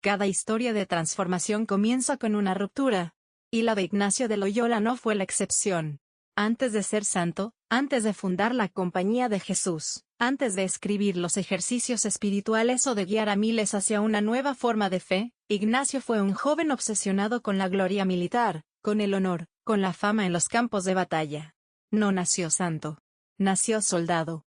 Cada historia de transformación comienza con una ruptura. Y la de Ignacio de Loyola no fue la excepción. Antes de ser santo, antes de fundar la Compañía de Jesús, antes de escribir los ejercicios espirituales o de guiar a miles hacia una nueva forma de fe, Ignacio fue un joven obsesionado con la gloria militar, con el honor, con la fama en los campos de batalla. No nació santo. Nació soldado.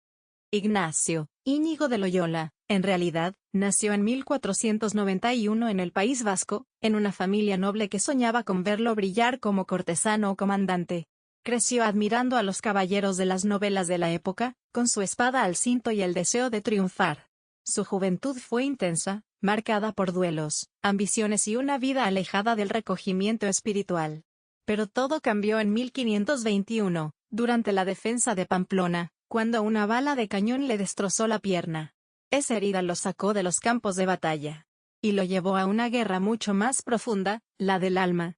Ignacio Íñigo de Loyola, en realidad, nació en 1491 en el País Vasco, en una familia noble que soñaba con verlo brillar como cortesano o comandante. Creció admirando a los caballeros de las novelas de la época, con su espada al cinto y el deseo de triunfar. Su juventud fue intensa, marcada por duelos, ambiciones y una vida alejada del recogimiento espiritual. Pero todo cambió en 1521, durante la defensa de Pamplona, cuando una bala de cañón le destrozó la pierna. Esa herida lo sacó de los campos de batalla. Y lo llevó a una guerra mucho más profunda, la del alma.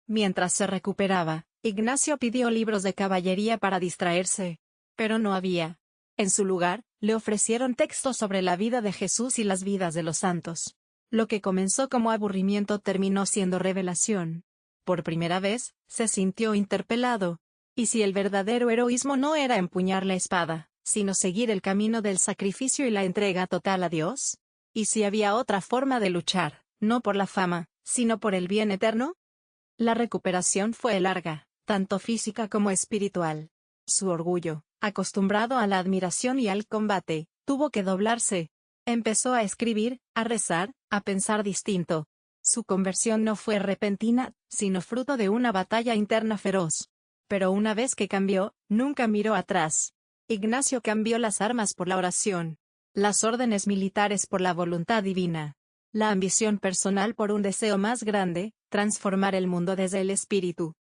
Mientras se recuperaba, Ignacio pidió libros de caballería para distraerse. Pero no había. En su lugar, le ofrecieron textos sobre la vida de Jesús y las vidas de los santos. Lo que comenzó como aburrimiento terminó siendo revelación. Por primera vez, se sintió interpelado. ¿Y si el verdadero heroísmo no era empuñar la espada, sino seguir el camino del sacrificio y la entrega total a Dios? ¿Y si había otra forma de luchar, no por la fama, sino por el bien eterno? La recuperación fue larga, tanto física como espiritual. Su orgullo, acostumbrado a la admiración y al combate, tuvo que doblarse. Empezó a escribir, a rezar, a pensar distinto. Su conversión no fue repentina, sino fruto de una batalla interna feroz. Pero una vez que cambió, nunca miró atrás. Ignacio cambió las armas por la oración, las órdenes militares por la voluntad divina, la ambición personal por un deseo más grande, transformar el mundo desde el espíritu.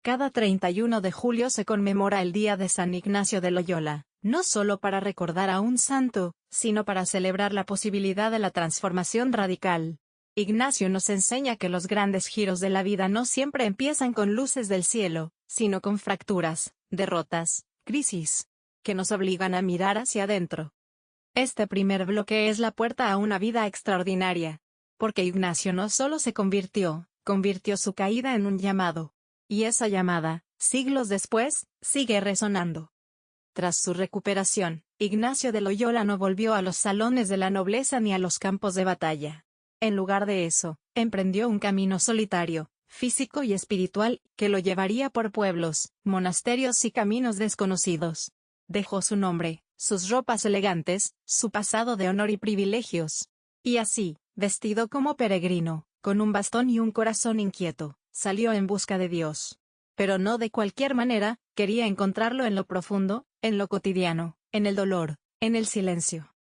Cada 31 de julio se conmemora el Día de San Ignacio de Loyola, no solo para recordar a un santo, sino para celebrar la posibilidad de la transformación radical. Ignacio nos enseña que los grandes giros de la vida no siempre empiezan con luces del cielo, sino con fracturas, derrotas, crisis, que nos obligan a mirar hacia adentro. Este primer bloque es la puerta a una vida extraordinaria. Porque Ignacio no solo se convirtió su caída en un llamado. Y esa llamada, siglos después, sigue resonando. Tras su recuperación, Ignacio de Loyola no volvió a los salones de la nobleza ni a los campos de batalla. En lugar de eso, emprendió un camino solitario, físico y espiritual, que lo llevaría por pueblos, monasterios y caminos desconocidos. Dejó su nombre, sus ropas elegantes, su pasado de honor y privilegios. Y así, vestido como peregrino, con un bastón y un corazón inquieto, salió en busca de Dios. Pero no de cualquier manera, quería encontrarlo en lo profundo, en lo cotidiano, en el dolor, en el silencio.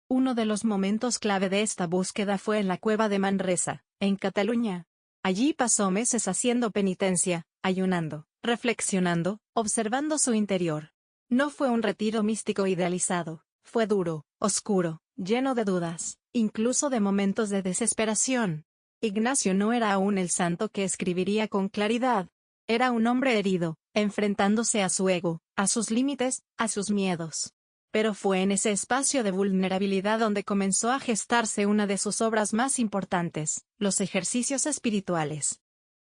Uno de los momentos clave de esta búsqueda fue en la cueva de Manresa, en Cataluña. Allí pasó meses haciendo penitencia, ayunando, reflexionando, observando su interior. No fue un retiro místico idealizado, fue duro, oscuro, lleno de dudas, incluso de momentos de desesperación. Ignacio no era aún el santo que escribiría con claridad. Era un hombre herido, enfrentándose a su ego, a sus límites, a sus miedos. Pero fue en ese espacio de vulnerabilidad donde comenzó a gestarse una de sus obras más importantes, los ejercicios espirituales.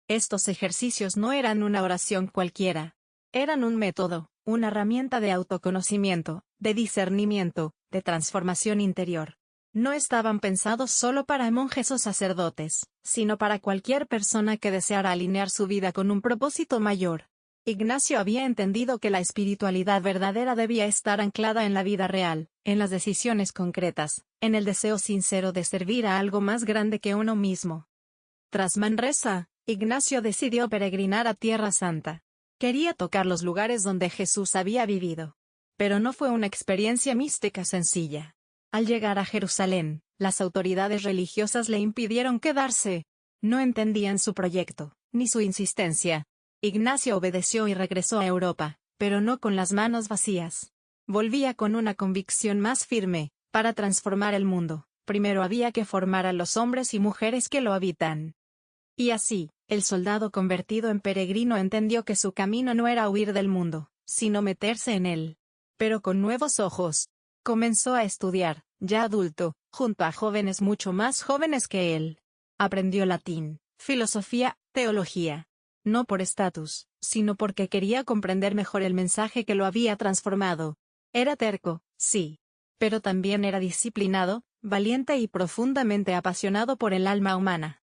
Estos ejercicios no eran una oración cualquiera. Eran un método, una herramienta de autoconocimiento, de discernimiento, de transformación interior. No estaban pensados solo para monjes o sacerdotes, sino para cualquier persona que deseara alinear su vida con un propósito mayor. Ignacio había entendido que la espiritualidad verdadera debía estar anclada en la vida real, en las decisiones concretas, en el deseo sincero de servir a algo más grande que uno mismo. Tras Manresa, Ignacio decidió peregrinar a Tierra Santa. Quería tocar los lugares donde Jesús había vivido. Pero no fue una experiencia mística sencilla. Al llegar a Jerusalén, las autoridades religiosas le impidieron quedarse. No entendían su proyecto, ni su insistencia. Ignacio obedeció y regresó a Europa, pero no con las manos vacías. Volvía con una convicción más firme: para transformar el mundo, primero había que formar a los hombres y mujeres que lo habitan. Y así, el soldado convertido en peregrino entendió que su camino no era huir del mundo, sino meterse en él. Pero con nuevos ojos. Comenzó a estudiar, ya adulto, junto a jóvenes mucho más jóvenes que él. Aprendió latín, filosofía, teología. No por estatus, sino porque quería comprender mejor el mensaje que lo había transformado. Era terco, sí. Pero también era disciplinado, valiente y profundamente apasionado por el alma humana.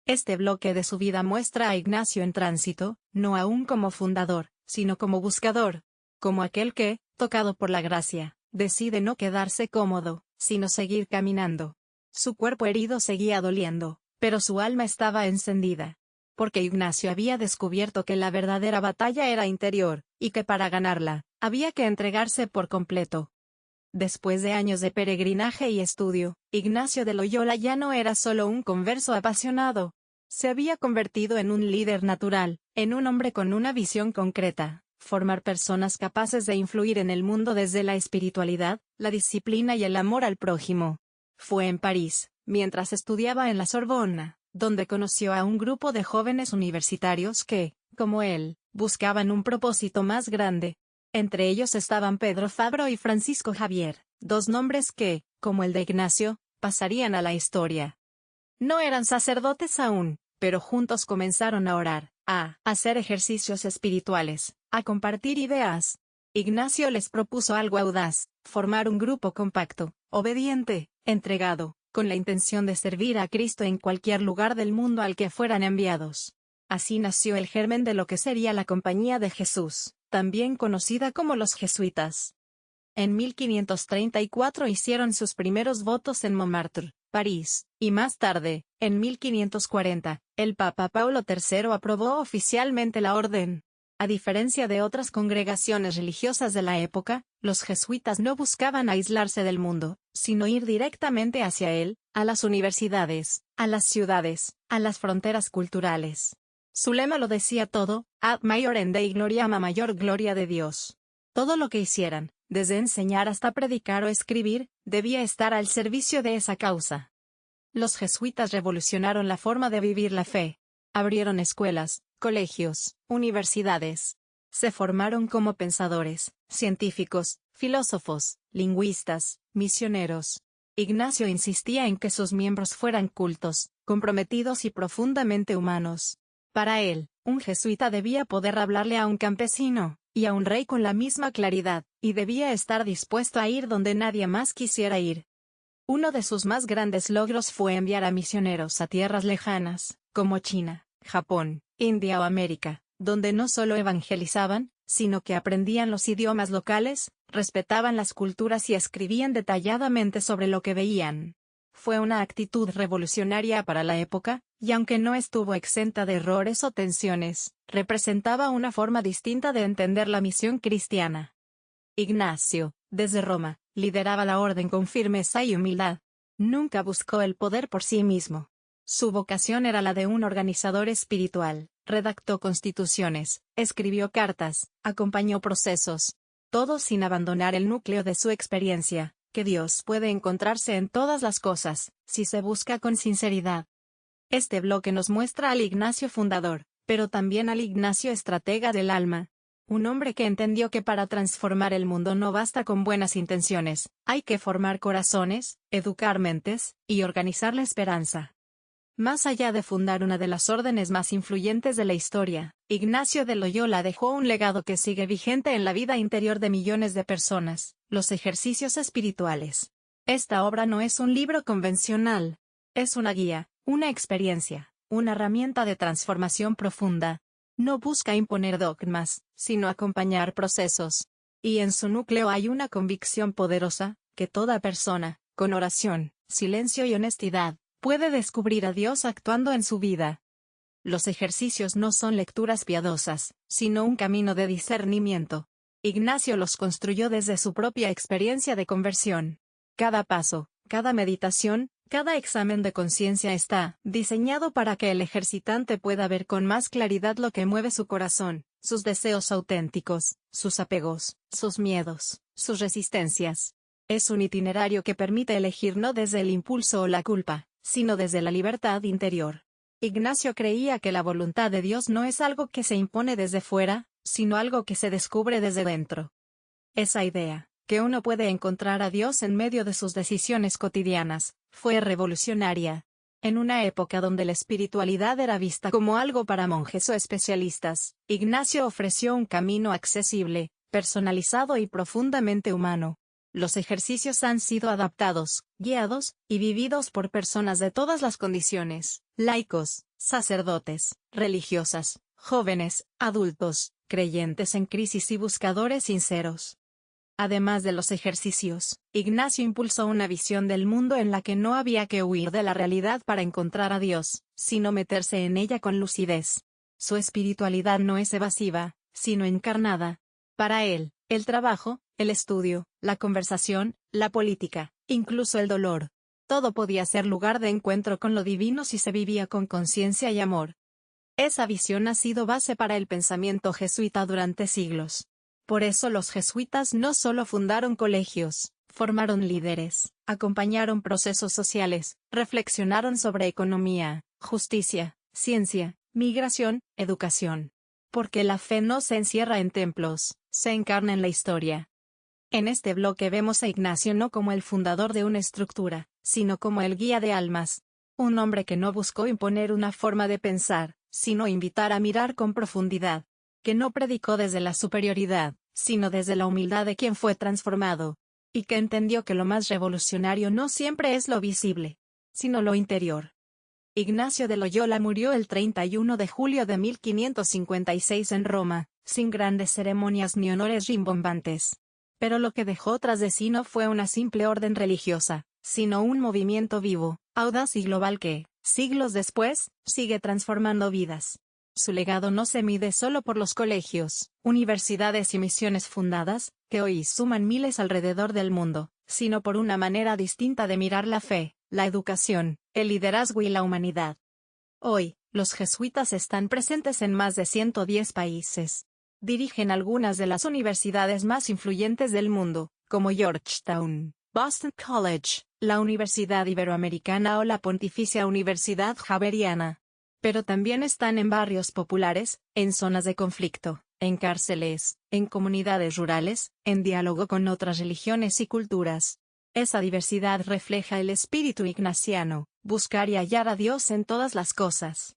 Este bloque de su vida muestra a Ignacio en tránsito, no aún como fundador, sino como buscador. Como aquel que, tocado por la gracia, decide no quedarse cómodo, sino seguir caminando. Su cuerpo herido seguía doliendo, pero su alma estaba encendida. Porque Ignacio había descubierto que la verdadera batalla era interior, y que para ganarla, había que entregarse por completo. Después de años de peregrinaje y estudio, Ignacio de Loyola ya no era solo un converso apasionado. Se había convertido en un líder natural, en un hombre con una visión concreta, formar personas capaces de influir en el mundo desde la espiritualidad, la disciplina y el amor al prójimo. Fue en París, mientras estudiaba en la Sorbona, donde conoció a un grupo de jóvenes universitarios que, como él, buscaban un propósito más grande. Entre ellos estaban Pedro Fabro y Francisco Javier, dos nombres que, como el de Ignacio, pasarían a la historia. No eran sacerdotes aún, pero juntos comenzaron a orar, a hacer ejercicios espirituales, a compartir ideas. Ignacio les propuso algo audaz, formar un grupo compacto, obediente, entregado, con la intención de servir a Cristo en cualquier lugar del mundo al que fueran enviados. Así nació el germen de lo que sería la Compañía de Jesús, también conocida como los jesuitas. En 1534 hicieron sus primeros votos en Montmartre, París, y más tarde, en 1540, el Papa Paulo III aprobó oficialmente la orden. A diferencia de otras congregaciones religiosas de la época, los jesuitas no buscaban aislarse del mundo, sino ir directamente hacia él, a las universidades, a las ciudades, a las fronteras culturales. Su lema lo decía todo: ad maiorem Dei gloriam, a mayor gloria de Dios. Todo lo que hicieran, desde enseñar hasta predicar o escribir, debía estar al servicio de esa causa. Los jesuitas revolucionaron la forma de vivir la fe. Abrieron escuelas, colegios, universidades. Se formaron como pensadores, científicos, filósofos, lingüistas, misioneros. Ignacio insistía en que sus miembros fueran cultos, comprometidos y profundamente humanos. Para él, un jesuita debía poder hablarle a un campesino, y a un rey con la misma claridad, y debía estar dispuesto a ir donde nadie más quisiera ir. Uno de sus más grandes logros fue enviar a misioneros a tierras lejanas, como China, Japón, India o América, donde no solo evangelizaban, sino que aprendían los idiomas locales, respetaban las culturas y escribían detalladamente sobre lo que veían. Fue una actitud revolucionaria para la época, y aunque no estuvo exenta de errores o tensiones, representaba una forma distinta de entender la misión cristiana. Ignacio, desde Roma, lideraba la orden con firmeza y humildad. Nunca buscó el poder por sí mismo. Su vocación era la de un organizador espiritual. Redactó constituciones, escribió cartas, acompañó procesos. Todo sin abandonar el núcleo de su experiencia, que Dios puede encontrarse en todas las cosas, si se busca con sinceridad. Este bloque nos muestra al Ignacio fundador, pero también al Ignacio estratega del alma. Un hombre que entendió que para transformar el mundo no basta con buenas intenciones, hay que formar corazones, educar mentes, y organizar la esperanza. Más allá de fundar una de las órdenes más influyentes de la historia, Ignacio de Loyola dejó un legado que sigue vigente en la vida interior de millones de personas: los ejercicios espirituales. Esta obra no es un libro convencional. Es una guía, una experiencia, una herramienta de transformación profunda. No busca imponer dogmas, sino acompañar procesos. Y en su núcleo hay una convicción poderosa, que toda persona, con oración, silencio y honestidad, puede descubrir a Dios actuando en su vida. Los ejercicios no son lecturas piadosas, sino un camino de discernimiento. Ignacio los construyó desde su propia experiencia de conversión. Cada paso, cada meditación, cada examen de conciencia está diseñado para que el ejercitante pueda ver con más claridad lo que mueve su corazón, sus deseos auténticos, sus apegos, sus miedos, sus resistencias. Es un itinerario que permite elegir no desde el impulso o la culpa, sino desde la libertad interior. Ignacio creía que la voluntad de Dios no es algo que se impone desde fuera, sino algo que se descubre desde dentro. Esa idea, que uno puede encontrar a Dios en medio de sus decisiones cotidianas, fue revolucionaria. En una época donde la espiritualidad era vista como algo para monjes o especialistas, Ignacio ofreció un camino accesible, personalizado y profundamente humano. Los ejercicios han sido adaptados, guiados, y vividos por personas de todas las condiciones: laicos, sacerdotes, religiosas, jóvenes, adultos, creyentes en crisis y buscadores sinceros. Además de los ejercicios, Ignacio impulsó una visión del mundo en la que no había que huir de la realidad para encontrar a Dios, sino meterse en ella con lucidez. Su espiritualidad no es evasiva, sino encarnada. Para él, el trabajo, el estudio, la conversación, la política, incluso el dolor, todo podía ser lugar de encuentro con lo divino si se vivía con conciencia y amor. Esa visión ha sido base para el pensamiento jesuita durante siglos. Por eso los jesuitas no solo fundaron colegios, formaron líderes, acompañaron procesos sociales, reflexionaron sobre economía, justicia, ciencia, migración, educación. Porque la fe no se encierra en templos, se encarna en la historia. En este bloque vemos a Ignacio no como el fundador de una estructura, sino como el guía de almas. Un hombre que no buscó imponer una forma de pensar, sino invitar a mirar con profundidad. Que no predicó desde la superioridad, sino desde la humildad de quien fue transformado. Y que entendió que lo más revolucionario no siempre es lo visible, sino lo interior. Ignacio de Loyola murió el 31 de julio de 1556 en Roma, sin grandes ceremonias ni honores rimbombantes. Pero lo que dejó tras de sí no fue una simple orden religiosa, sino un movimiento vivo, audaz y global que, siglos después, sigue transformando vidas. Su legado no se mide solo por los colegios, universidades y misiones fundadas, que hoy suman miles alrededor del mundo, sino por una manera distinta de mirar la fe, la educación, el liderazgo y la humanidad. Hoy, los jesuitas están presentes en más de 110 países. Dirigen algunas de las universidades más influyentes del mundo, como Georgetown, Boston College, la Universidad Iberoamericana o la Pontificia Universidad Javeriana. Pero también están en barrios populares, en zonas de conflicto, en cárceles, en comunidades rurales, en diálogo con otras religiones y culturas. Esa diversidad refleja el espíritu ignaciano, buscar y hallar a Dios en todas las cosas.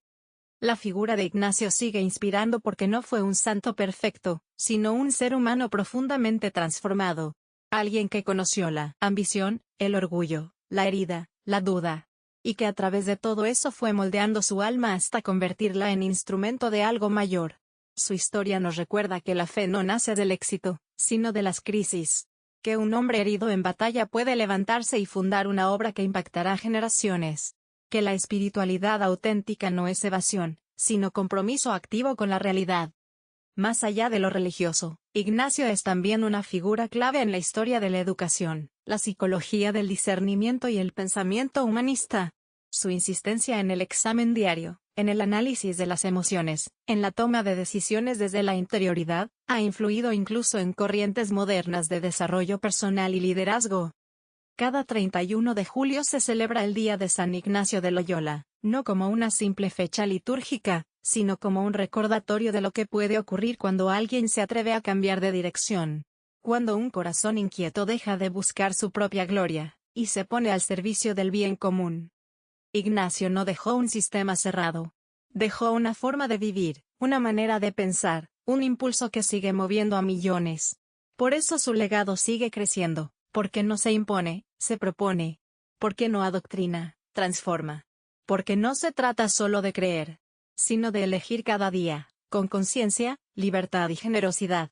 La figura de Ignacio sigue inspirando porque no fue un santo perfecto, sino un ser humano profundamente transformado. Alguien que conoció la ambición, el orgullo, la herida, la duda. Y que a través de todo eso fue moldeando su alma hasta convertirla en instrumento de algo mayor. Su historia nos recuerda que la fe no nace del éxito, sino de las crisis. Que un hombre herido en batalla puede levantarse y fundar una obra que impactará generaciones. Que la espiritualidad auténtica no es evasión, sino compromiso activo con la realidad. Más allá de lo religioso, Ignacio es también una figura clave en la historia de la educación, la psicología del discernimiento y el pensamiento humanista. Su insistencia en el examen diario, en el análisis de las emociones, en la toma de decisiones desde la interioridad, ha influido incluso en corrientes modernas de desarrollo personal y liderazgo. Cada 31 de julio se celebra el Día de San Ignacio de Loyola, no como una simple fecha litúrgica, sino como un recordatorio de lo que puede ocurrir cuando alguien se atreve a cambiar de dirección. Cuando un corazón inquieto deja de buscar su propia gloria, y se pone al servicio del bien común. Ignacio no dejó un sistema cerrado. Dejó una forma de vivir, una manera de pensar, un impulso que sigue moviendo a millones. Por eso su legado sigue creciendo. Porque no se impone, se propone. Porque no adoctrina, transforma. Porque no se trata solo de creer, sino de elegir cada día, con conciencia, libertad y generosidad.